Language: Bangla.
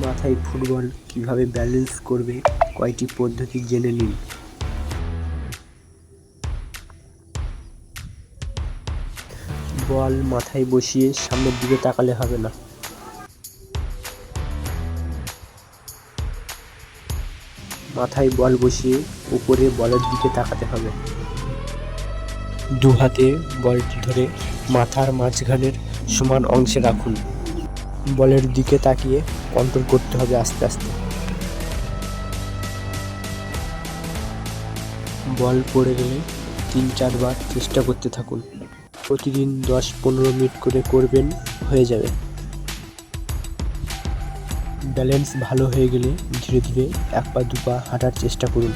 মাথায় ফুটবল কিভাবে ব্যালেন্স করবে কয়টি পদ্ধতি জেনে নিন। বল মাথায় বসিয়ে সামনের দিকে তাকালে হবে না। মাথায় বল বসিয়ে উপরে বলের দিকে তাকাতে হবে। দু হাতে বলটি ধরে মাথার মাঝখানের সমান অংশে রাখুন। বলের দিকে তাকিয়ে কন্ট্রোল করতে হবে আস্তে আস্তে। বল পড়ে গেলে 3-4 বার চেষ্টা করতে থাকুন। প্রতিদিন 10-15 মিনিট করে করবেন, হয়ে যাবে। ব্যালেন্স ভালো হয়ে গেলে ধীরে ধীরে 1 পা 2 পা হাঁটার চেষ্টা করুন।